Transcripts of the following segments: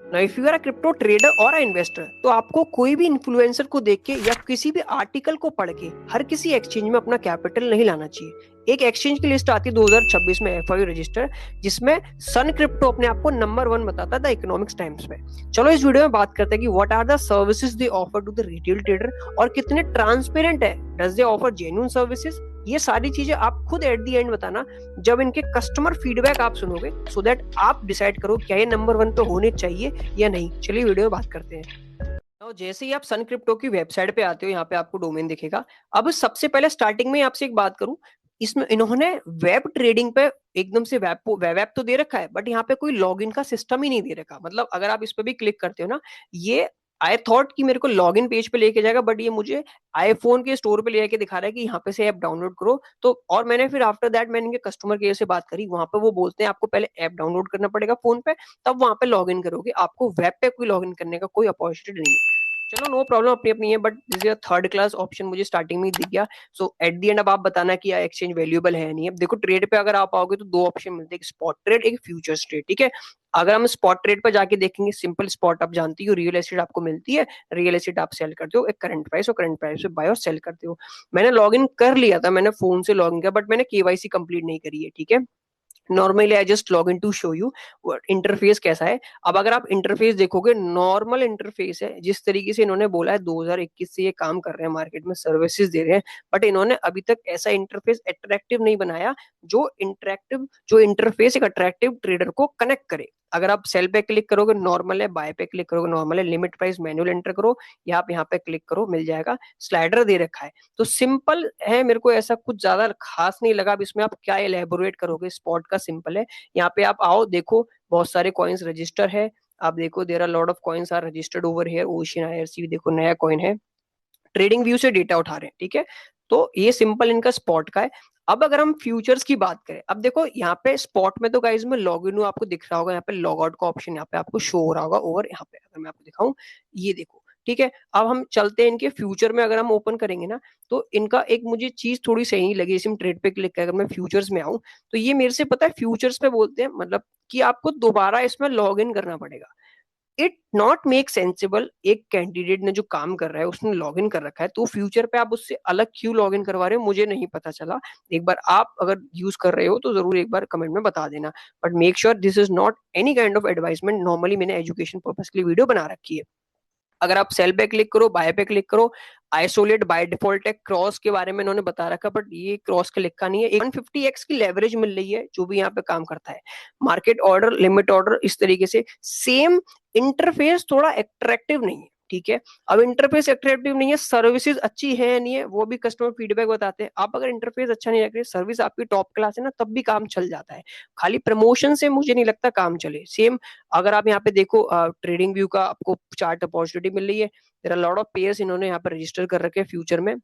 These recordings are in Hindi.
ना if you are a crypto trader और अ इन्वेस्टर, तो आपको कोई भी इन्फ्लुएंसर को देख के या किसी भी आर्टिकल को पढ़ के हर किसी एक्सचेंज में अपना कैपिटल नहीं लाना चाहिए। एक एक्सचेंज की लिस्ट आती है 2026 में एफआईयू रजिस्टर, जिसमें सन क्रिप्टो अपने आप को नंबर 1 बताता था इकोनॉमिक्स टाइम्स में। चलो इस वीडियो में बात करते हैं कि what are the services they offer to the retail trader और कितने ट्रांसपेरेंट है, does they offer genuine services. ये सारी चीजें आप खुद एट दी एंड बताना जब इनके कस्टमर फीडबैक आप सुनोगे, सो दैट आप डिसाइड करो क्या ये नंबर 1 पे होने चाहिए या नहीं। चलिए वीडियो में बात करते हैं। तो जैसे ही आप सन क्रिप्टो की वेबसाइट पे आते हो, यहाँ पे आपको डोमेन दिखेगा। अब सबसे पहले स्टार्टिंग में आपसे एक बात करूं, इसमें इन्होंने वेब ट्रेडिंग पे एकदम से वेब तो दे रखा है, बट यहाँ पे कोई लॉगिन का सिस्टम ही नहीं दे रखा। मतलब अगर आप इस पे भी क्लिक करते हो ना, ये आई थॉट कि मेरे को लॉगिन पेज पे लेके जाएगा, बट ये मुझे आईफोन के स्टोर पे लेके दिखा रहा है कि यहाँ पे से ऐप डाउनलोड करो। तो और मैंने फिर आफ्टर दैट मैंने इनके कस्टमर केयर से बात करी, वहां पे वो बोलते हैं आपको पहले ऐप डाउनलोड करना पड़ेगा फोन पे, तब वहां पे लॉग इन करोगे। आपको वेब पे कोई लॉग इन करने का कोई अपॉर्चुनिटी नहीं है। चलो नो प्रॉब्लम, अपनी अपनी है, but this is third class option मुझे स्टार्टिंग में ही दिख गया। सो एट दी एंड अब आप बताना कि एक्सचेंज वैल्यूएबल है नहीं है। देखो ट्रेड पे अगर आप आओगे तो दो ऑप्शन मिलते हैं, एक स्पॉट ट्रेड, एक फ्यूचर्स ट्रेड। ठीक है, अगर हम स्पॉट ट्रेड पर जाके देखेंगे, सिंपल स्पॉट आप जानती हो, रियल एस्टेट आपको मिलती है, रियल एस्टेट आप सेल करते हो एक करंट प्राइस, और करंट प्राइस पे बाय और सेल करते हो। मैंने लॉग इन कर लिया था, मैंने फोन से लॉग इन किया, बट मैंने केवाईसी कंप्लीट नहीं करी है। ठीक है, normally I just log in to show you interface कैसा है। अब अगर आप इंटरफेस देखोगे, नॉर्मल इंटरफेस है। जिस तरीके से इन्होंने बोला है 2021 से ये काम कर रहे हैं, मार्केट में सर्विसेज दे रहे हैं, बट इन्होंने अभी तक ऐसा इंटरफेस अट्रैक्टिव नहीं बनाया जो इंटरफेस एक अट्रैक्टिव ट्रेडर को कनेक्ट करे। अगर आप सेल पे क्लिक करोगे नॉर्मल है, बाय पे क्लिक करोगे नॉर्मल है, लिमिट प्राइस मैनुअल एंटर करो या आप यहाँ पे क्लिक करो, मिल जाएगा। स्लाइडर दे रखा है, तो सिंपल है। मेरे को ऐसा कुछ ज्यादा खास नहीं लगा। अब इसमें आप क्या एलेबोरेट करोगे, स्पॉट का सिंपल है। यहाँ पे आप आओ, देखो बहुत सारे कॉइन्स रजिस्टर है। आप देखो there are lot of coins are registered over here. Ocean IRC देखो नया कॉइन है, ट्रेडिंग व्यू से डेटा उठा रहे हैं। ठीक है, तो ये सिंपल इनका स्पॉट का है। अब अगर हम फ्यूचर्स की बात करें, अब देखो यहाँ पे स्पॉट में तो गाइज में लॉग इन आपको दिख रहा होगा, यहाँ पे लॉग आउट का ऑप्शन यहाँ पे आपको शो हो रहा होगा ओवर यहाँ पे। अगर मैं आपको दिखाऊं, ये देखो। ठीक है, अब हम चलते हैं इनके फ्यूचर में। अगर हम ओपन करेंगे ना, तो इनका एक मुझे चीज थोड़ी सही लगी। इसी में ट्रेड पे क्लिक कर, अगर मैं फ्यूचर्स में आऊं, तो ये मेरे से पता है फ्यूचर्स पे बोलते हैं मतलब कि आपको दोबारा इसमें लॉग इन करना पड़ेगा। It not make sensible. एक कैंडिडेट ने जो काम कर रहा है उसने लॉग इन कर रखा है, तो फ्यूचर पे आप उससे अलग क्यों लॉग इन करवा रहे हो, मुझे नहीं पता चला। एक बार आप अगर यूज कर रहे हो तो जरूर एक बार कमेंट में बता देना, but make sure this is not any kind of advisement. Normally मैंने एजुकेशन पर्पज के लिए वीडियो बना रखी है। अगर आप सेल पे क्लिक करो, बाय पे क्लिक करो, आइसोलेट बाय डिफॉल्ट है। क्रॉस के बारे में इन्होंने बता रखा, बट ये क्रॉस के लिखा नहीं है। 150x की लेवरेज मिल रही है जो भी यहाँ पे काम करता है। मार्केट ऑर्डर, लिमिट ऑर्डर, इस तरीके से सेम। इंटरफेस थोड़ा अट्रैक्टिव नहीं है। ठीक है, अब इंटरफेस अट्रैक्टिव नहीं है, सर्विसेज अच्छी है नहीं है, वो भी कस्टमर फीडबैक बताते हैं। आप अगर इंटरफेस अच्छा नहीं लग रही, सर्विस आपकी टॉप क्लास है ना, तब भी काम चल जाता है। खाली प्रमोशन से मुझे नहीं लगता काम चले। सेम अगर आप यहाँ पे देखो, ट्रेडिंग व्यू का आपको चार्ट अपॉर्चुनिटी मिल रही है। There are lot of pairs इन्होंने यहाँ पर रजिस्टर कर रखे हैं फ्यूचर में,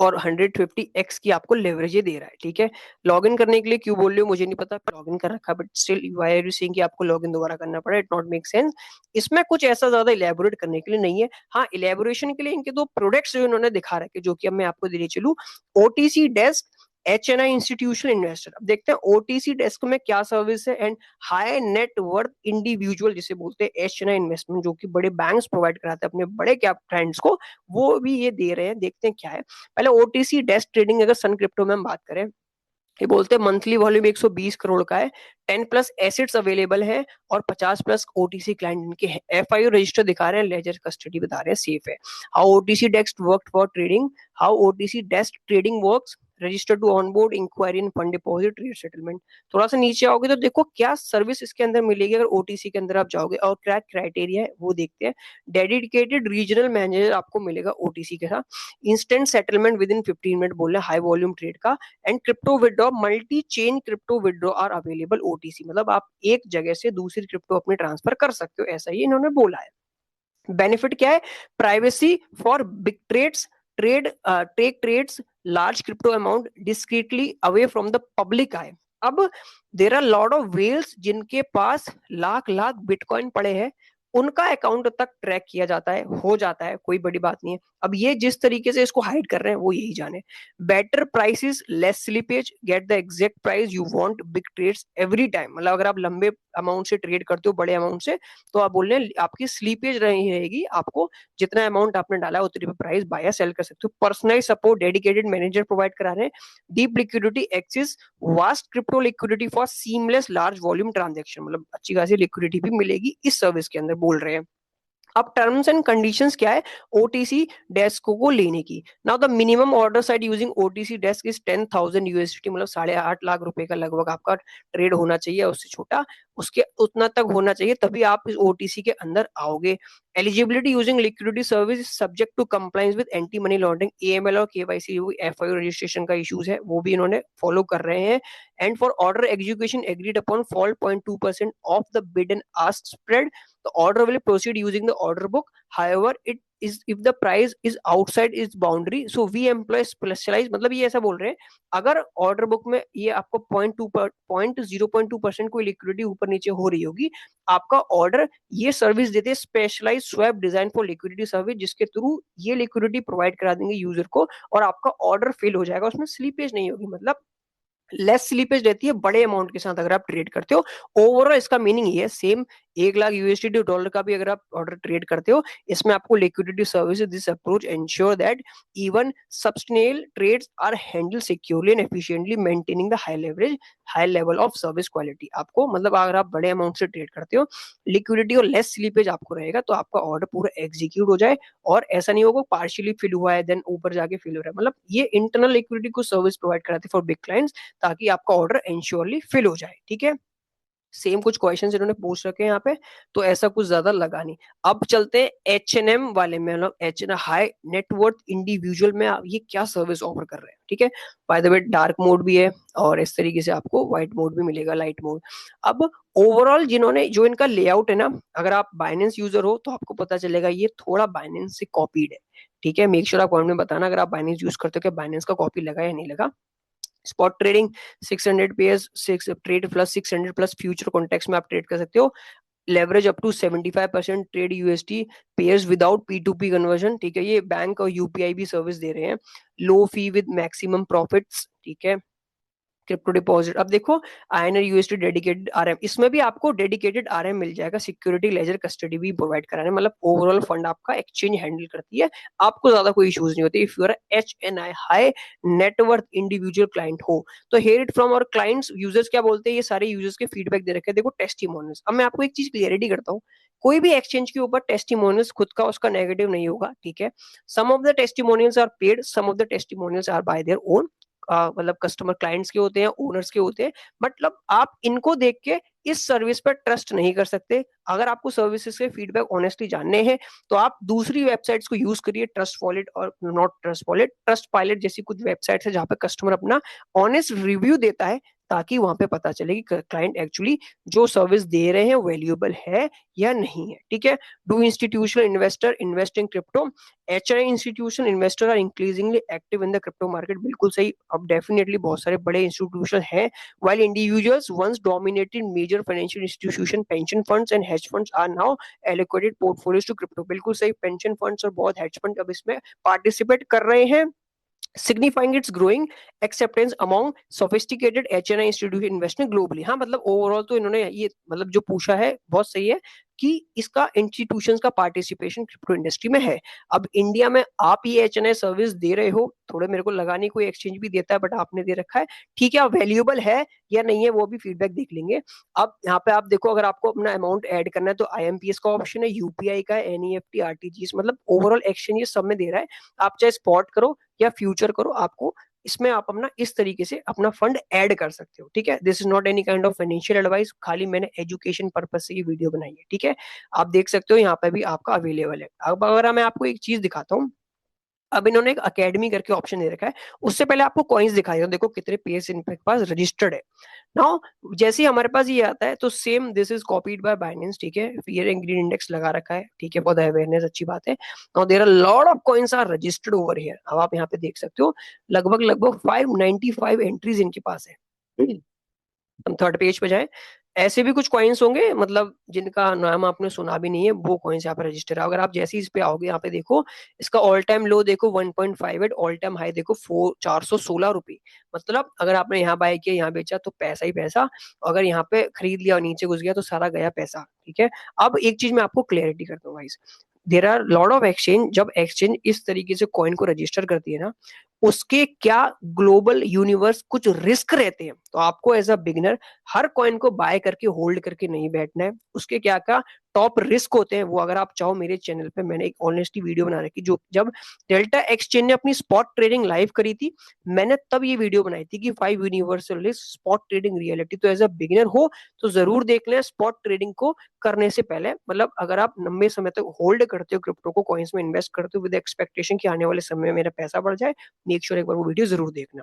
और 150x की आपको लेवरेज दे रहा है। ठीक है, लॉगिन करने के लिए क्यों बोल रहे हो मुझे नहीं पता, लॉगिन कर रखा है, but still why are you saying कि आपको लॉगिन दोबारा करना पड़ा, इट नॉट मेक सेंस। इसमें कुछ ऐसा ज्यादा इलेबोरेट करने के लिए नहीं है। हाँ, इलेबोरेशन के लिए इनके दो प्रोडक्ट्स जो इन्होंने दिखा रखे, जो कि अब मैं आपको दिले चलूँ। OTC desk, HNI institutional investor. अब देखते हैं ओटीसी डेस्क में क्या सर्विस है, and high net worth individual जिसे बोलते हैं HNI इन्वेस्टमेंट, जो कि बड़े बैंक्स प्रोवाइड कराते हैं अपने बड़े कैप क्लाइंट्स को, वो भी ये दे रहे हैं। देखते हैं क्या है। पहले ओटीसी डेस्क ट्रेडिंग, अगर सन क्रिप्टो में हम बात करें, ये बोलते हैं मंथली वॉल्यूम 120 करोड़ का है, 10 प्लस एसेट्स अवेलेबल है, और 50 प्लस ओटीसी क्लाइंट इनके हैं। एफआईयू रजिस्टर दिखा रहे हैं, लेजर कस्टडी बता रहे हैं, सेफ है। How OTC desk work for trading, how OTC desk trading works, register to onboard, inquiry in fund deposit, trade settlement. थोड़ा सा नीचे आओगे तो देखो क्या सर्विस इसके अंदर मिलेगी। अगर ओटीसी के अंदर आप जाओगे, और क्या क्राइटेरिया है वो देखते हैं। डेडिकेटेड रीजनल मैनेजर आपको मिलेगा ओटीसी के साथ, instant settlement within 15 minute बोल रहे हैं, हाई वॉल्यूम ट्रेड का, and crypto withdraw, multi chain crypto withdraw are available OTC. मतलब आप एक जगह से दूसरी क्रिप्टो अपने ट्रांसफर कर सकते हो, ऐसा ही इन्होंने बोला है। बेनिफिट क्या है, privacy for big trades, take trades large crypto amount discreetly away from the public eye. अब there are lot of whales जिनके पास लाख लाख बिटकॉइन पड़े हैं, उनका अकाउंट तक ट्रैक किया जाता है, हो जाता है, कोई बड़ी बात नहीं है। अब ये जिस तरीके से इसको हाइड कर रहे हैं वो यही जाने। Better prices, less slippage, get the exact price you want, big trades every time. मतलब अगर आप लंबे अमाउंट से ट्रेड करते हो, बड़े अमाउंट से, तो आप बोल रहे हैं आपकी स्लीपेज नहीं रहेगी, आपको जितना अमाउंट आपने डाला है उतनी पे प्राइस बाय या सेल कर सकते हो। Personalise support, dedicated manager provide करा रहे हैं। Deep liquidity access, vast crypto liquidity for seamless large volume transaction, मतलब अच्छी खासी लिक्विडिटी भी मिलेगी इस सर्विस के अंदर, बोल रहे हैं। अब टर्म्स एंड कंडीशंस क्या है ओटीसी डेस्क को लेने की। Now the minimum order side using OTC desk is 10,000 USD, मतलब 8.5 लाख रुपए का लगभग आपका ट्रेड होना चाहिए, उससे छोटा उसके उतना तक होना चाहिए, तभी आप इस ओटीसी के अंदर आओगे। Eligibility using liquidity service subject to compliance with anti money laundering, AML और केवाईसी, एफआईओ रजिस्ट्रेशन का इश्यूज है वो भी इन्होंने फॉलो कर रहे हैं। And for order execution agreed upon fall 0.2% of the bid and ask spread, the order will proceed using the order book. However, it is if the price is outside its boundary, so we employ specialized, मतलब ये ऐसा बोल रहे हैं अगर ऑर्डर बुक में ये आपको 0.2% कोई लिक्विडिटी ऊपर नीचे हो रही होगी, आपका ऑर्डर ये सर्विस देते हैं specialise swap design for liquidity service, जिसके थ्रू ये लिक्विडिटी प्रोवाइड करा देंगे यूजर को और आपका ऑर्डर फिल हो जाएगा, उसमें स्लीपेज नहीं होगी, मतलब लेस स्लीपेज रहती है बड़े अमाउंट के साथ अगर आप ट्रेड करते हो। ओवरऑल इसका मीनिंग ये है same, 1 lakh USD to dollar का भी अगर आप ऑर्डर ट्रेड करते हो, इसमें आपको liquidity service, this approach ensure that even substantial trades are handle securely and efficiently, maintaining the high leverage, high level of service quality. आपको मतलब अगर आप बड़े अमाउंट से ट्रेड करते हो, लिक्विडिटी और लेस स्लीपेज आपको रहेगा, तो आपका ऑर्डर पूरा एग्जीक्यूट हो जाए, और ऐसा नहीं होगा पार्शियली फिल हुआ है देन ऊपर जाके फिल हो रहा है। मतलब ये इंटरनल लिक्विडिटी को सर्विस प्रोवाइड कराते हैं फॉर बिग क्लाइंट्स, ताकि आपका ऑर्डर इंश्योरली फिल हो जाए। ठीक है, सेम कुछ क्वेश्चंस इन्होंने पूछ रखे हैं यहाँ पे, तो ऐसा कुछ ज्यादा लगा नहीं। अब चलते हैं H&M वाले में, मतलब H&M हाई नेटवर्थ इंडिविजुअल में ये क्या सर्विस ऑफर कर रहे हैं। ठीक है, by the way dark mode भी है और इस तरीके से आपको व्हाइट मोड भी मिलेगा, लाइट मोड। अब ओवरऑल जिन्होंने जो इनका लेआउट है ना, अगर आप बाइनेंस यूजर हो तो आपको पता चलेगा ये थोड़ा बाइनेंस से कॉपीड है। ठीक है, मेक श्योर आप कमेंट में बताना अगर आप बाइनेंस यूज करते हो कि बाइनेंस का कॉपी लगा या नहीं लगा। Spot trading 600 pairs 6 trade plus 600 plus future contracts में आप ट्रेड कर सकते हो। Leverage up to 75% trade UST pairs without P2P conversion. ठीक है, ये बैंक और यूपीआई भी सर्विस दे रहे हैं। लो फी विद मैक्सिमम प्रॉफिट्स। ठीक है, क्रिप्टो डिपॉजिट। अब देखो आईएनआर यूएसडी डेडिकेटेड आरएम, इसमें भी आपको डेडिकेटेड आरएम मिल जाएगा, सिक्योरिटी लेजर कस्टडी भी प्रोवाइड करा रहे हैं, मतलब ओवरऑल फंड आपका एक्सचेंज हैंडल करती है, आपको ज्यादा कोई इश्यूज नहीं होते if you are HNI high net worth individual client हो। तो hear it from our clients, users क्या बोलते हैं, ये सारे यूजर्स के फीडबैक दे रखे हैं। देखो टेस्टिमोनियल्स, अब मैं आपको एक चीज क्लियरिटी करता हूँ, कोई भी एक्सचेंज के ऊपर टेस्टिमोनियल्स खुद का उसका नेगेटिव नहीं होगा। ठीक है, some of the testimonials are paid, some of the testimonials are by their own, मतलब कस्टमर क्लाइंट्स के होते हैं, ओनर्स के होते हैं। मतलब आप इनको देख के इस सर्विस पर ट्रस्ट नहीं कर सकते। अगर आपको सर्विसेज के फीडबैक ऑनेस्टली जानने हैं तो आप दूसरी वेबसाइट्स को यूज करिए, ट्रस्ट वॉलेट और not trust wallet, trust pilot जैसी कुछ वेबसाइट्स है जहां पे कस्टमर अपना ऑनेस्ट रिव्यू देता है, ताकि वहां पे पता चले कि क्लाइंट एक्चुअली जो सर्विस दे रहे हैं वैल्यूएबल है या नहीं है। ठीक है, do institutional investor invest in crypto, HNI institution investor are increasingly active in the crypto market. बिल्कुल सही, अब डेफिनेटली बहुत सारे बड़े इंस्टीट्यूशन हैं, while individuals once dominated major financial institution, pension funds and hedge funds are now allocated portfolios to crypto। बिल्कुल सही, पेंशन फंड्स और बहुत हेज फंड अब इसमें पार्टिसिपेट कर रहे हैं, signifying its growing acceptance among sophisticated HNI institutional investment globally। हाँ, मतलब ओवरऑल तो इन्होंने ये मतलब जो पूछा है बहुत सही है कि इसका इंस्टीट्यूशंस का पार्टिसिपेशन क्रिप्टो इंडस्ट्री में है। अब इंडिया में आप ये HNI सर्विस दे रहे हो, थोड़े मेरे को लगा नहीं कोई एक्सचेंज भी देता है, बट आपने दे रखा है। ठीक है, वैल्यूएबल है या नहीं है वो भी फीडबैक देख लेंगे। अब यहाँ पे आप देखो, अगर आपको अपना अमाउंट ऐड करना है तो IMPS का ऑप्शन है, यूपीआई का है, NEFT RTGS, मतलब ओवरऑल एक्सचेंज सब में दे रहा है। आप चाहे स्पॉट करो या फ्यूचर करो, आपको इसमें आप अपना इस तरीके से अपना फंड ऐड कर सकते हो। ठीक है, this is not any kind of financial advice, खाली मैंने एजुकेशन पर्पज से ये वीडियो बनाई है। ठीक है, आप देख सकते हो यहाँ पे भी आपका अवेलेबल है। अब अगर मैं आपको एक चीज दिखाता हूँ, अब इन्होंने एक अकेडमी करके ऑप्शन दे रखा है, उससे पहले आपको कॉइन्स दिखाई दो, देखो कितने पेयर्स इनके पास रजिस्टर्ड है। नाउ जैसे ही हमारे पास ये आता है तो same this is copied by Binance. ठीक है, फियर एंड ग्रीड इंडेक्स लगा रखा है। ठीक है, फॉर द अवेयरनेस, अच्छी बात है। Now there are lot of coins are registered over here. अब आप यहाँ पे देख सकते हो लगभग लगभग 595 एंट्रीज इनके पास है। हम थर्ड पेज पे जाए, ऐसे भी कुछ कॉइन्स होंगे मतलब जिनका नाम आपने सुना भी नहीं है, वो कॉइन्स यहाँ पे रजिस्टर है। अगर आप जैसे ही इस पे आओगे, यहाँ पे देखो इसका ऑल टाइम लो देखो 1.58, ऑल टाइम हाई देखो 416 रुपये। मतलब अगर आपने यहाँ बाय किया, यहाँ बेचा तो पैसा ही पैसा, अगर यहाँ पे खरीद लिया और नीचे घुस गया तो सारा गया पैसा, ठीक है। अब एक चीज मैं आपको क्लियरिटी करता हूँ guys, there are lot of exchange, जब एक्सचेंज इस तरीके से कॉइन को रजिस्टर करती है ना, उसके क्या ग्लोबल यूनिवर्स कुछ रिस्क रहते हैं। तो आपको एज अ बिगिनर हर कॉइन को बाय करके होल्ड करके नहीं बैठना है, उसके क्या क्या टॉप रिस्क होते हैं वो अगर आप चाहो मेरे चैनल पे मैंने एक ऑनेस्टी वीडियो बना रखी, जो जब डेल्टा एक्सचेंज ने अपनी स्पॉट ट्रेडिंग लाइव करी थी, मैंने तब ये वीडियो बनाई थी कि 5 universal risk spot trading reality. तो एज अ बिगिनर हो तो जरूर देख लें स्पॉट ट्रेडिंग को करने से पहले। मतलब अगर आप लंबे समय तक होल्ड करते हो क्रिप्टो को, कॉइन्स में इन्वेस्ट करते हो विद एक्सपेक्टेशन कि आने वाले समय में मेरा पैसा बढ़ जाए, मेक श्योर एक बार वो वीडियो जरूर देखना।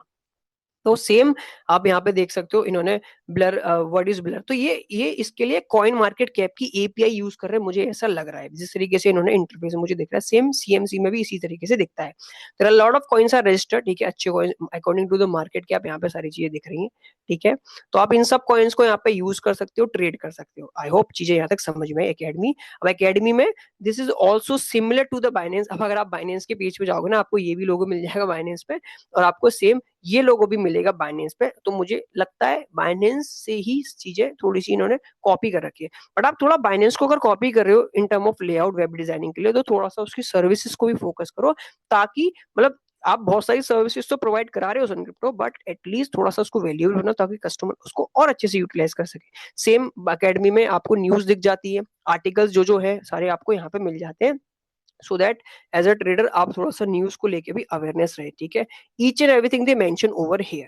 तो सेम आप यहाँ पे देख सकते हो, इन्होंने ब्लर, व्हाट इज ब्लर, तो ये इसके लिए कॉइन मार्केट कैप की एपीआई यूज कर रहे हैं, मुझे ऐसा लग रहा है जिस तरीके से इन्होंने इंटरफेस मुझे दिख रहा है, सेम सीएमसी में भी इसी तरीके से दिखता है। There are lot of coins are registered, ठीक है, अच्छे coin according to the market cap, यहाँ पे सारी चीजें दिख रही हैं, ठीक है। तो आप इन सब कॉइन्स को यहाँ पे यूज कर सकते हो, ट्रेड कर सकते हो। आई होप चीजें यहाँ तक समझ में। एकेडमी, अब एकेडमी में this is also similar to the Binance. अब अगर आप बाइनेंस के पेज पे जाओगे ना, आपको ये भी लोगो मिल जाएगा बाइनेंस पे, और आपको सेम ये लोगो भी मिलेगा बाइनेंस पे। तो मुझे लगता है बाइनेंस से ही चीजें थोड़ी सी इन्होंने कॉपी कर रखी है। बट आप थोड़ा बाइनेंस को अगर कॉपी कर रहे हो in term of layout web designing के लिए, तो थोड़ा सा उसकी सर्विसेज को भी फोकस करो, ताकि मतलब आप बहुत सारी सर्विसेज तो प्रोवाइड करा रहे हो सन क्रिप्टो, बट एटलीस्ट थोड़ा सा उसको वैल्यूएबल बनाओ ताकि कस्टमर उसको और अच्छे से यूटिलाइज कर सके। सेम अकेडमी में आपको न्यूज दिख जाती है, आर्टिकल्स जो है सारे आपको यहाँ पे मिल जाते हैं, so that as a trader आप थोड़ा सा न्यूज को लेके भी अवेयरनेस रहे, ठीक है। Each and everything they mention over here.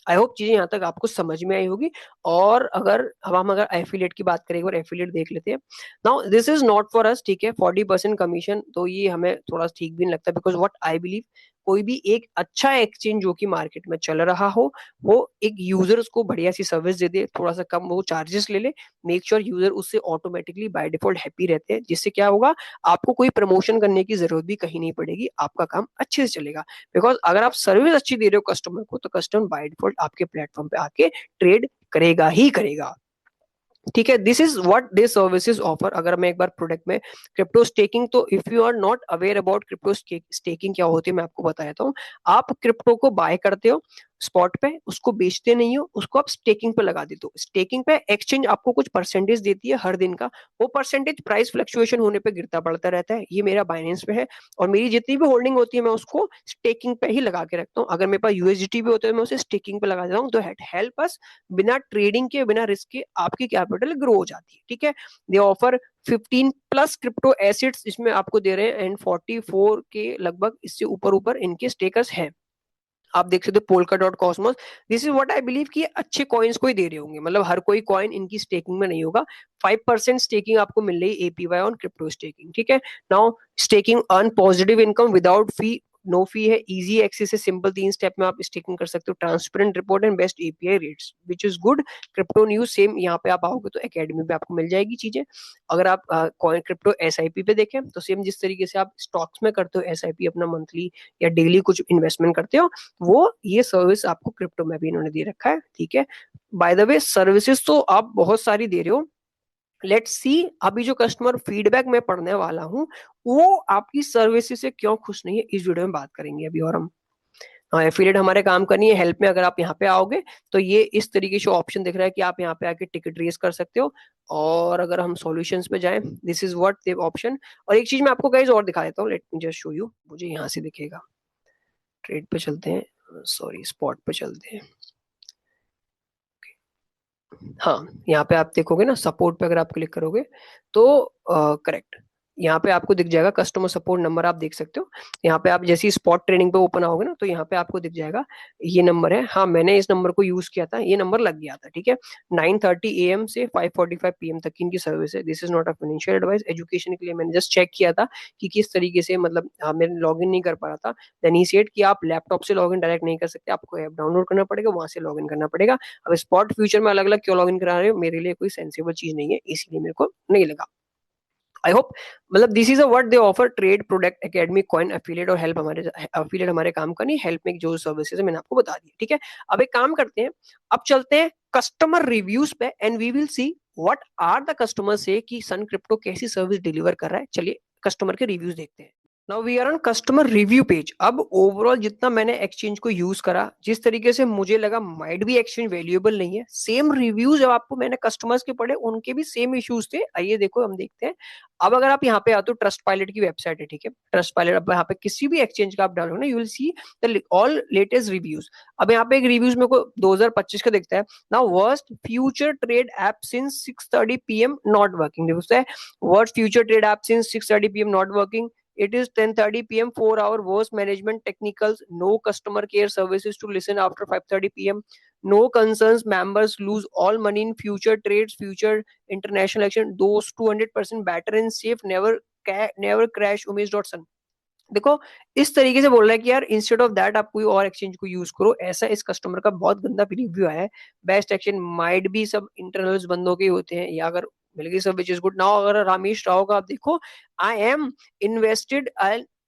I hope चीजें यहाँ तक आपको समझ में आई होगी। और अगर अब हम अगर एफिलिएट की बात करें, एक बार एफिलिएट देख लेते हैं। Now this is not for us, ठीक है, 40% कमीशन, तो ये हमें थोड़ा ठीक भी नहीं लगता, बिकॉज व्हाट आई बिलीव, कोई भी एक अच्छा एक्सचेंज जो कि मार्केट में चल रहा हो, वो एक यूजर्स को बढ़िया सी सर्विस दे दे, थोड़ा सा कम वो चार्जेस ले ले, मेक श्योर यूजर उससे ऑटोमेटिकली बाय डिफॉल्ट हैप्पी रहते हैं, जिससे क्या होगा, आपको कोई प्रमोशन करने की जरूरत भी कहीं नहीं पड़ेगी, आपका काम अच्छे से चलेगा। बिकॉज अगर आप सर्विस अच्छी दे रहे हो कस्टमर को, तो कस्टमर बाय डिफॉल्ट आपके प्लेटफॉर्म पे आके ट्रेड करेगा ही करेगा, ठीक है। This is what they services offer. अगर मैं एक बार प्रोडक्ट में क्रिप्टो स्टेकिंग, तो if you are not aware about crypto staking क्या होती है, मैं आपको बता देता हूँ। आप क्रिप्टो को बाय करते हो स्पॉट पे, उसको बेचते नहीं हो, उसको आप स्टेकिंग पे लगा देते हो। स्टेकिंग पे एक्सचेंज आपको कुछ परसेंटेज देती है हर दिन का, वो परसेंटेज प्राइस फ्लक्चुएशन होने पे गिरता बढ़ता रहता है। ये मेरा बाइनेंस पे है, और मेरी जितनी भी होल्डिंग होती है मैं उसको स्टेकिंग पे ही लगा के रखता हूँ। अगर मेरे पास यूएसडीटी भी होता है मैं उसे स्टेकिंग पे लगा देता हूँ, तो हेल्प अस, बिना ट्रेडिंग के बिना रिस्क के आपकी कैपिटल ग्रो हो जाती है, ठीक है। दे ऑफर 15 प्लस क्रिप्टो एसेट्स इसमें आपको दे रहे हैं, एंड 44 के लगभग इससे ऊपर ऊपर इनके स्टेकर्स हैं। आप देख सकते हो polka dot Cosmos, this is what I believe कि अच्छे कॉइन्स को ही दे रहे होंगे, मतलब हर कोई कॉइन इनकी स्टेकिंग में नहीं होगा। 5% स्टेकिंग आपको मिल रही है एपीवाई ऑन क्रिप्टो स्टेकिंग, ठीक है। Now staking earn positive income without fee, no fee है, इजी एक्सेस है, सिंपल 3 स्टेप में आप स्टेकिंग कर सकते हो, transparent report and best API rates which is good. Crypto news same यहाँ पे आप आओगे तो एकेडमी पे आपको मिल जाएगी चीजें। अगर आप कॉइन क्रिप्टो एसआईपी पे देखें, तो सेम जिस तरीके से आप स्टॉक्स में करते हो एसआईपी अपना मंथली या डेली कुछ इन्वेस्टमेंट करते हो, वो ये सर्विस आपको क्रिप्टो में भी इन्होंने दे रखा है, ठीक है। बाय द वे सर्विसेज तो आप बहुत सारी दे रहे हो, लेट्स सी अभी जो कस्टमर फीडबैक मैं पढ़ने वाला हूँ, वो आपकी सर्विसेज से क्यों खुश नहीं है, इस वीडियो में बात करेंगे अभी। और हम एफिलिएट हमारे काम करनी है हेल्प में, अगर आप यहाँ पे आओगे तो ये इस तरीके से ऑप्शन दिख रहा है कि आप यहाँ पे आके टिकट रेस कर सकते हो। और अगर हम सॉल्यूशंस पे जाएं, this is what they've option. और एक चीज मैं आपको गाइस और दिखा देता हूँ, let me just show you, मुझे यहाँ से दिखेगा। ट्रेड पे चलते हैं, सॉरी स्पॉट पे चलते हैं। हाँ, यहाँ पे आप देखोगे ना सपोर्ट पे अगर आप क्लिक करोगे, तो करेक्ट, यहाँ पे आपको दिख जाएगा कस्टमर सपोर्ट नंबर, आप देख सकते हो। यहाँ पे आप जैसे ही स्पॉट ट्रेडिंग पे ओपन आओगे ना, तो यहाँ पे आपको दिख जाएगा ये नंबर है। हाँ, मैंने इस नंबर को यूज किया था, ये नंबर लग गया था, ठीक है। 9:30 AM से 5:45 PM तक की इनकी सर्विस है। This is not a financial advice, education के लिए मैंने जस्ट चेक किया था कि किस तरीके से, मतलब मैं लॉग इन नहीं कर पा रहा था। देन ही सेड कि आप लैपटॉप से लॉग इन डायरेक्ट नहीं कर सकते, आपको ऐप डाउनलोड करना पड़ेगा, वहां से लॉग इन करना पड़ेगा। अब स्पॉट फ्यूचर में अलग अलग क्यों लॉग इन करा रहे हो, मेरे लिए कोई सेंसिबल चीज नहीं है, इसीलिए मेरे को नहीं लगा। आई होप, मतलब this is a what they offer, trade, product, academy, coin, affiliate और हेल्प। हमारे एफिलिएट हमारे काम का नहीं, हेल्प में जो सर्विसेज है मैंने आपको बता दी, ठीक है। अब एक काम करते हैं, अब चलते हैं कस्टमर रिव्यूज पे and we will see what are the customer से कि सन क्रिप्टो कैसी सर्विस डिलीवर कर रहा है। चलिए कस्टमर के रिव्यूज देखते हैं। Now we are on customer review page. अब ओवरऑल जितना मैंने एक्सचेंज को यूज करा, जिस तरीके से मुझे लगा माइट भी एक्सचेंज वैल्यूएबल नहीं है, सेम रिव्यूज जब आपको मैंने कस्टमर्स के पढ़े उनके भी सेम इश्यूज थे। आइए देखो हम देखते हैं। अब अगर आप यहाँ पे आते हो, ट्रस्ट पायलट की वेबसाइट है, ठीक है। ट्रस्ट पायलट, अब यहाँ पे किसी भी एक्सचेंज का आप डालोगे ना, you will see the all latest reviews. अब यहाँ पे एक रिव्यूज मेरे को 2025 का दिखता है। Now worst future trade app since 6:30 PM not working. देखो worst future trade app since 6:30 PM not working. It is 10:30 PM, 4-hour worst management technicals, no customer care services to listen after 5:30 PM, no concerns, members lose all money in future trades, future international action, those 200% better and safe, never crash, umesh.sun। देखो इस तरीके से बोल रहा है कि यार इंस्टेड ऑफ दैट आप कोई और एक्सचेंज को यूज करो, ऐसा इस कस्टमर का बहुत गंदा रिव्यू आया है। बेस्ट एक्सचेंज माइट भी सब इंटरनल्स बंदों के होते हैं, या अगर मिल गई सब विच इज गुड। नाउ अगर रामेश राव का आप देखो, I am invested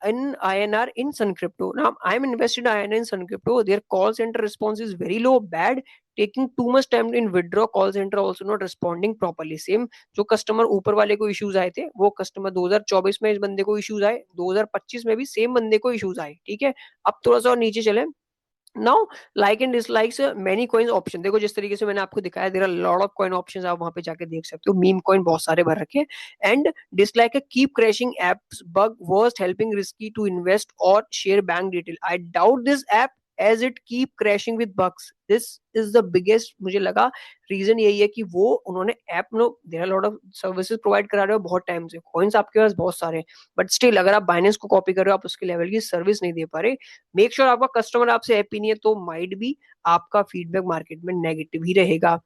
in INR in Sun Crypto. Now I am invested in INR in Sun Crypto. Their call center response is very low, bad, taking too much time in withdraw. Call center also not responding properly. Same जो कस्टमर ऊपर वाले को इश्यूज आए थे, वो कस्टमर 2024 में इस बंदे को इश्यूज आए, 2025 में भी सेम बंदे को इश्यूज आए, ठीक है। अब थोड़ा सा और नीचे चले। Now like and dislikes many coin option. देखो जिस तरीके से मैंने आपको दिखाया, there are lot of coin options, आप वहां पे जाके देख सकते हो। मीम कॉइन बहुत सारे भर रखे। And dislike keep crashing apps, bug worst, helping risky to invest और share bank detail. I doubt this app as it keep crashing with bugs. This is the biggest, मुझे लगा रीजन यही है कि वो उन्होंने app no there are lot of services provide करा रहे हो बहुत टाइम से, कॉइन्स आपके पास बहुत सारे, बट स्टिल अगर आप बाइनेंस को कॉपी कर रहे हो, आप उसके लेवल की सर्विस नहीं दे पा रहे। मेक श्योर आपका कस्टमर आपसे हैप्पी नहीं है, तो माइट भी आपका फीडबैक मार्केट में नेगेटिव ही रहेगा।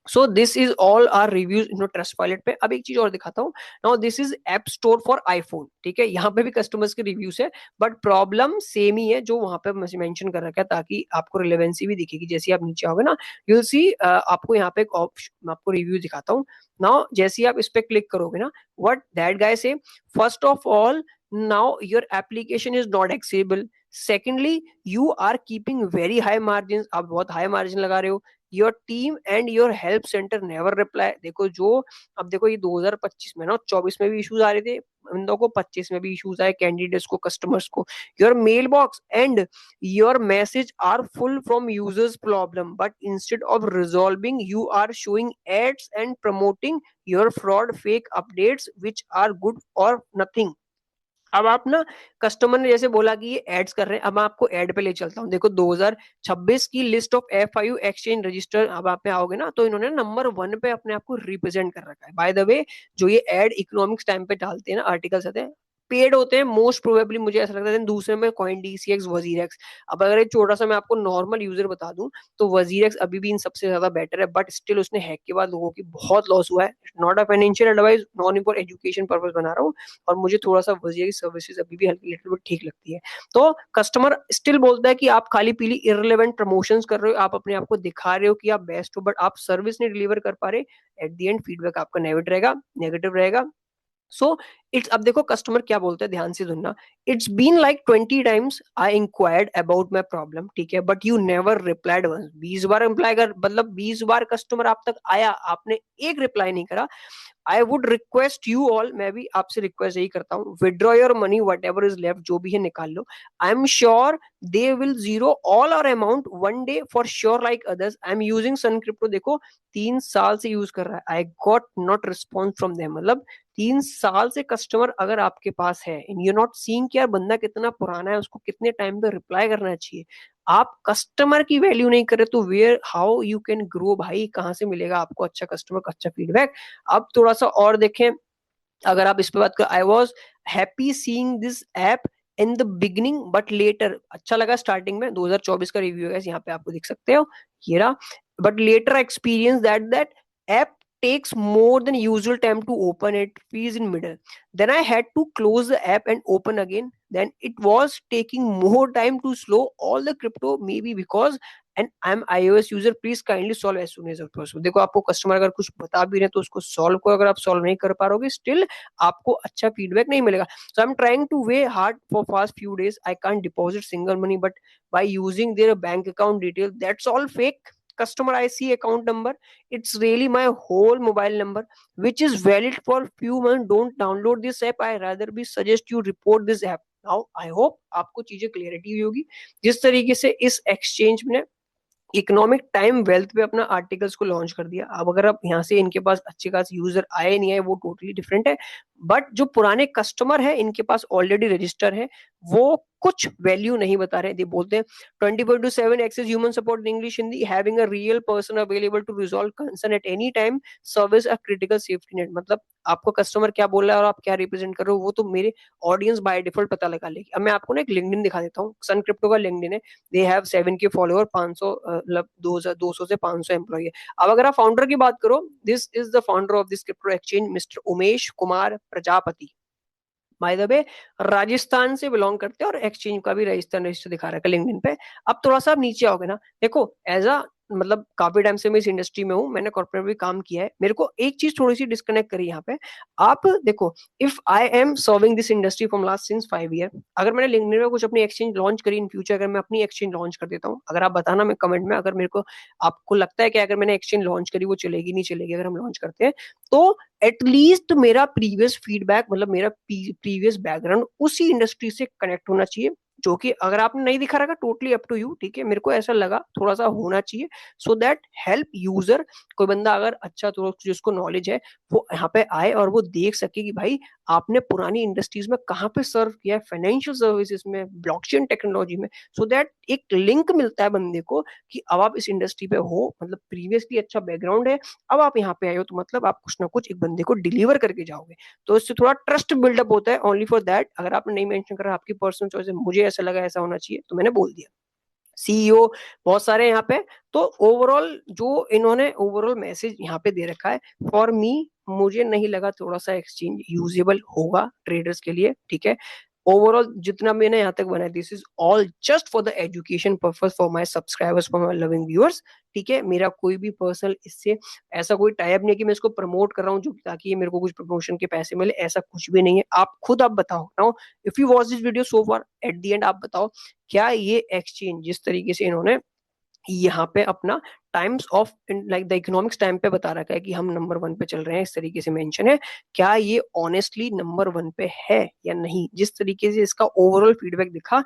So this is all are reviews in Trustpilot पे। अब एक चीज और दिखाता हूँ। Now this is app store for iPhone, ठीक है। यहाँ पे भी कस्टमर्स के रिव्यूज है, बट प्रॉब्लम सेम ही है जो वहां पे मेंशन कर रखा है, ताकि आपको रिलेवेंसी भी दिखेगी। जैसे आप नीचे आओगे ना, यू विल सी आपको यहाँ पे एक ऑप्शन, मैं आपको रिव्यू दिखाता हूँ। नाउ जैसे आप इस पे क्लिक करोगे ना, what that guy say, first of all now your application is not accessible. Secondly you are keeping very high margin, आप बहुत हाई मार्जिन लगा रहे हो। Your team and your help centre never reply. देखो जो, अब देखो ये 2025 में ना, 24 में भी इश्यूज आ रहे थे बंदों को, 25 में भी इश्यूज आए कैंडिडेट्स को, कस्टमर्स को। Your mail box and your message are full from users problem, but instead of resolving you are showing ads and promoting your fraud fake updates which are good or nothing. अब आप ना, कस्टमर ने जैसे बोला कि ये एड्स कर रहे हैं, अब मैं आपको एड पे ले चलता हूँ। देखो 2026 की list of FIU exchange register, अब आप पे आओगे ना, तो इन्होंने नंबर 1 पे अपने आप को रिप्रेजेंट कर रखा है। बाय द वे जो ये एड इकोनॉमिक्स टाइम पे डालते हैं ना, आर्टिकल्स आते हैं, पेड होते हैं मोस्ट प्रोबेबली, मुझे ऐसा लगता है। दूसरे में कॉइन DCX, वजीरेक्स। अब अगर एक छोटा सा मैं आपको नॉर्मल यूजर बता दूं, तो वजीरेक्स अभी भी इन सबसे ज्यादा बेटर है, बट स्टिल उसने हैक के बाद लोगों की बहुत लॉस हुआ है। Not a financial advice, non for education purpose बना रहा हूँ। और मुझे थोड़ा सा वजीर की सर्विसेज अभी भी हल्की लिटिल बिट ठीक लगती है। तो कस्टमर स्टिल बोलता है कि आप खाली पीली इररिलेवेंट प्रमोशंस कर रहे हो, आप अपने आप को दिखा रहे हो कि आप बेस्ट हो, बट आप सर्विस नहीं डिलीवर कर पा रहे। एट द एंड फीडबैक आपका नेगेटिव रहेगा। सो इट्स, अब देखो कस्टमर क्या बोलते हैं, ध्यान से सुनना। It's been like 20 times I inquired about my problem, ठीक है, but you never replied once. 20 बार इंप्लाई कर, मतलब 20 बार कस्टमर आप तक आया, आपने एक रिप्लाई नहीं करा। I would request you all, मैं भी आपसे रिक्वेस्ट यही करता हूँ, withdraw your money, whatever is left, जो भी है निकाल लो। I am sure they will zero all our amount one day for sure like others. I am using Sun Crypto, देखो 3 साल से यूज कर रहा है। I got not response from them, मतलब 3 साल से कस्टमर अगर आपके पास है, एंड यू नॉट सीइंग कि यार बंदा कितना पुराना है, उसको कितने टाइम पे रिप्लाई करना चाहिए, आप कस्टमर की वैल्यू नहीं करे, तो where how you can grow भाई, कहां से मिलेगा आपको अच्छा कस्टमर, अच्छा फीडबैक। अब थोड़ा सा और देखें, अगर आप इस पे बात कर, I was happy seeing this app in the beginning but later, अच्छा लगा स्टार्टिंग में। 2024 का रिव्यू है, यहाँ पे आपको दिख सकते हो, ये रहा। But later experience that app takes more than usual time to open, it freeze in middle, then I had to close the app and open again, then it was taking more time to slow all the crypto, maybe because and I am iOS user, please kindly solve as soon as possible. देखो आपको कस्टमर अगर कुछ बता भी रहे तो उसको सॉल्व को अगर आप सॉल्व नहीं कर पा रहोगे स्टिल आपको अच्छा फीडबैक नहीं मिलेगा। So I am trying to way hard for fast few days, I can't deposit single money but by using their bank account detail, that's all fake customer I see account number, it's really my whole mobile number which is valid for few months. Don't download this app, I rather be suggest you report this app now. I hope आपको चीजें क्लियरिटी हुई होगी जिस तरीके से इस एक्सचेंज में इकोनॉमिक टाइम वेल्थ पे अपना आर्टिकल्स को लॉन्च कर दिया। अब अगर आप यहाँ से इनके पास अच्छे खास यूजर आए नहीं आए वो टोटली डिफरेंट है, बट जो पुराने कस्टमर है इनके पास ऑलरेडी रजिस्टर है वो कुछ वैल्यू नहीं बता रहे। ये बोलते हैं 24/7 access human support in English Hindi, having a real person available to resolve concern at any time, service a critical safety net. मतलब आपको कस्टमर क्या बोल रहा है और आप क्या रिप्रेजेंट कर रहे हो वो तो मेरे ऑडियंस बाय डिफॉल्ट पता लगा लेगी। अब मैं आपको ना एक लिंक्डइन दिखा देता हूँ, सन क्रिप्टो का लिंक्डइन है, दे हैव 7K फॉलोअर, 500 मतलब 200 से 500 एम्प्लॉय है। अब अगर आप फाउंडर की बात करो, this is the founder of this crypto exchange mister Umesh Kumar Prajapati, by the way Rajasthan से बिलोंग करते हैं और एक्सचेंज का भी राजस्थान रजिस्टर दिखा रहा है लिंक्डइन पे। अब थोड़ा सा आप नीचे आओगे ना, देखो एज अ मतलब काफी टाइम से मैं इस इंडस्ट्री में हूँ, मैंने कॉर्पोरेट भी काम किया है, मेरे को एक चीज थोड़ी सी डिस्कनेक्ट करी यहाँ पे। आप देखो, if I am serving this industry from last since 5 year, अगर मैंने लिंक्डइन में कुछ अपनी एक्सचेंज लॉन्च करी इन फ्यूचर, अगर मैं अपनी एक्सचेंज लॉन्च कर देता हूँ, अगर आप बताना मैं कमेंट में, अगर मेरे को आपको लगता है कि अगर मैंने एक्सचेंज लॉन्च करी वो चलेगी नहीं चलेगी अगर हम लॉन्च करते हैं, तो एटलीस्ट मेरा प्रीवियस फीडबैक मतलब मेरा प्रीवियस बैकग्राउंड उसी इंडस्ट्री से कनेक्ट होना चाहिए, जो कि अगर आपने नहीं दिखा रखा टोटली अप टू यू, ठीक है, मेरे को ऐसा लगा थोड़ा सा होना चाहिए सो दैट हेल्प यूजर, कोई बंदा अगर अच्छा तो जिसको नॉलेज है वो यहाँ पे आए और वो देख सके कि भाई आपने पुरानी इंडस्ट्रीज में कहाँ पे सर्व किया है, फाइनेंशियल सर्विसेज में, ब्लॉकचेन टेक्नोलॉजी में, सो दैट एक लिंक मिलता है बंदे को कि अब आप इस इंडस्ट्री पे हो, मतलब प्रीवियसली अच्छा बैकग्राउंड है, अब आप यहाँ पे आए हो तो मतलब आप कुछ ना कुछ एक बंदे को डिलीवर करके जाओगे, तो इससे थोड़ा ट्रस्ट बिल्डअप होता है। ओनली फॉर दैट, अगर आपने नहीं मेंशन करा आपकी पर्सनल चॉइस है, मुझे ऐसा लगा ऐसा होना चाहिए तो मैंने बोल दिया। सीईओ बहुत सारे यहाँ पे, तो ओवरऑल जो इन्होंने ओवरऑल मैसेज यहाँ पे दे रखा है, फॉर मी मुझे नहीं लगा थोड़ा सा एक्सचेंज यूजेबल होगा ट्रेडर्स के लिए, ठीक है। ओवरऑल जितना मैंने यहाँ तक बनाया, this is all just for the education purpose for my subscribers, for my loving viewers, ठीक है। मेरा कोई भी पर्सनल इससे ऐसा कोई टाइप नहीं है कि मैं इसको प्रमोट कर रहा हूँ जो ताकि ये मेरे को कुछ प्रमोशन के पैसे मिले, ऐसा कुछ भी नहीं है। आप खुद आप बताओ now, if you watch this video so far, eight the and आप बताओ क्या ये एक्सचेंज जिस तरीके से इन्होंने यहाँ पे अपना times of like the economics time पे बता रखा है कि हम नंबर 1 पे चल रहे हैं, इस तरीके से मेंशन है, क्या ये ऑनेस्टली नंबर 1 पे है या नहीं, जिस तरीके से इसका ओवरऑल फीडबैक दिखा,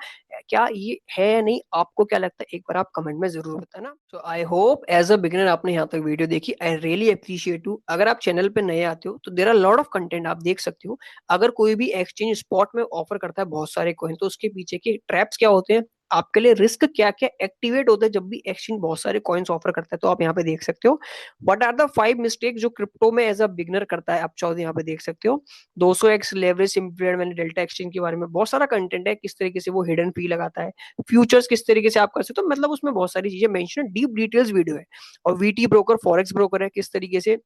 क्या ये है या नहीं, आपको क्या लगता है एक बार आप कमेंट में जरूर बताना। So I hope as a beginner आपने यहाँ तक वीडियो देखी, आई रियली अप्रिशिएट यू। अगर आप चैनल पे नए आते हो तो there are lot of content आप देख सकते हो। अगर कोई भी एक्सचेंज स्पॉट में ऑफर करता है बहुत सारे कॉइन, तो उसके पीछे के ट्रैप्स क्या होते हैं, आपके लिए रिस्क क्या क्या एक्टिवेट होता है जब भी एक्सचेंज बहुत सारे कॉइन्स ऑफर करता है, तो आप यहाँ पे देख सकते हो व्हाट आर द 5 मिस्टेक जो क्रिप्टो में एज अ बिगनर करता है। आप चाहो तो यहाँ पे देख सकते हो 200x लेवरेज सिम्प्लीफाइड, मैंने डेल्टा एक्सचेंज के बारे में बहुत सारा कंटेंट है, किस तरीके से वो हिडन फी लगाता है, फ्यूचर्स किस तरीके से आप कर सकते हो, मतलब उसमें बहुत सारी चीजें मेंशन है, डीप डिटेल्स वीडियो है। और वीटी ब्रोकर फॉरेक्स ब्रोकर है, किस तरीके से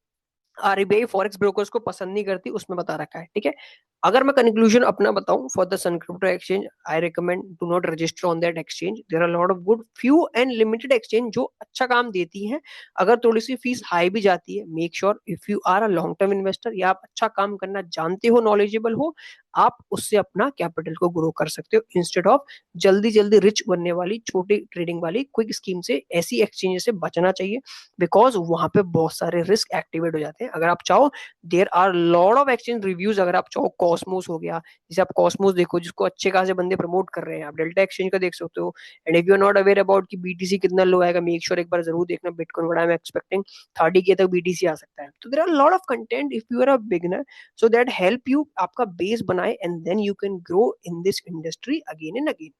आरबीआई फॉरेक्स ब्रोकर्स को पसंद नहीं करती, उसमें बता रखा है, ठीक है। अगर मैं कंक्लूजन अपना बताऊं for the Sun crypto exchange, I recommend do not register on that exchange, there are lot of good few and limited exchange जो अच्छा काम देती हैं। अगर थोड़ी सी फीस हाई भी जाती है, make sure if you are a long term investor या आप अच्छा काम करना जानते हो, नॉलेजेबल हो, आप उससे अपना कैपिटल को ग्रो कर सकते हो इंस्टेड ऑफ जल्दी जल्दी रिच बनने वाली छोटी ट्रेडिंग वाली क्विक स्कीम से। ऐसी एक्सचेंज से बचना चाहिए बिकॉज वहां पे बहुत सारे रिस्क एक्टिवेट हो जाते हैं। अगर आप चाहो, there are lot of exchange reviews, अगर आप चाहो कॉस्मोस हो गया, जैसे आप कॉस्मोस देखो जिसको अच्छे खासे बंदे प्रमोट कर रहे हैं, आप डेल्टा एक्सचेंज का देख सकते हो। And if you are not aware about कि बीटीसी कितना लो आएगा, मेक श्योर एक बार जरूर देखना, बिटकॉइन बड़ा मैं एक्सपेक्टिंग 30K तक बीटीसी आ सकता है। तो there are lot of content if you are a beginner, so that help you आपका बेस बनाए and then you can grow in this industry again and again.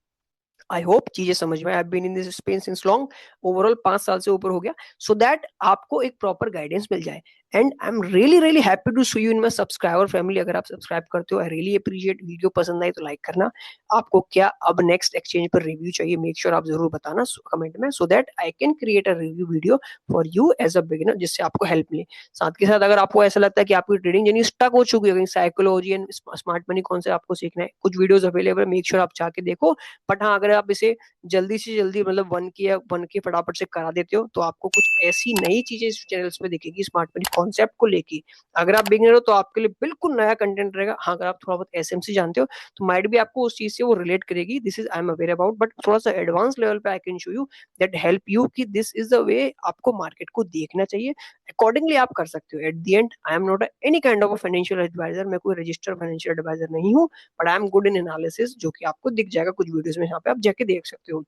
I hope चीजें समझ में, I have been in this space since long, overall 5 साल से ऊपर हो गया, सो दैट आपको एक प्रॉपर गाइडेंस मिल जाए। And I am really really happy to see you in my subscriber family. अगर आप सब्सक्राइब करते हो, आई रियली अप्रिशिएट। वीडियो पसंद आई तो लाइक करना। आपको क्या अब नेक्स्ट एक्सचेंज पर रिव्यू चाहिए, मेक श्योर आप जरूर बताना कमेंट में, so that I can create a review video for you as a beginner, जिससे आपको हेल्प मिले। साथ के साथ अगर आपको ऐसा लगता है कि आपकी ट्रेडिंग जर्नी स्टक हो चुकी है, कहीं साइकोलॉजी एंड स्मार्ट मनी कौन से आपको सीखना है, कुछ वीडियोस अवेलेबल है, मेक श्योर आप जाके देखो। बट हाँ, अगर आप इसे जल्दी से जल्दी मतलब 1K फटाफट से करा देते हो, तो आपको कुछ ऐसी नई चीजें इस चैनल्स में दिखेगी स्मार्ट मनी कॉन्सेप्ट को लेके। अगर आप बिगिनर हो तो आपके लिए बिल्कुल नया कंटेंट रहेगा। हाँ, अगर आप थोड़ा बहुत एसएमसी जानते हो तो माइट भी आपको उस चीज से वो रिलेट करेगी, this is I am aware about. But थोड़ा सा एडवांस लेवल पे I can show you that help you कि दिस इज द वे आपको मार्केट को देखना चाहिए, अकॉर्डिंगली आप कर सकते हो। At the end I am not any kind of financial adviser, मैं कोई रजिस्टर्ड फाइनेंशियल एडवाइजर नहीं हूँ, but I am good in analysis, जो कि आपको दिख जाएगा कुछ वीडियोस में, यहाँ पे आप जाके देख सकते हो।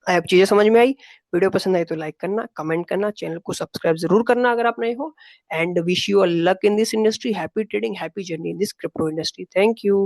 आप चीजें समझ में आई, वीडियो पसंद आई तो लाइक करना, कमेंट करना, चैनल को सब्सक्राइब जरूर करना अगर आप नए हो। And wish you a luck in this industry, happy trading, happy journey in this crypto industry. Thank you.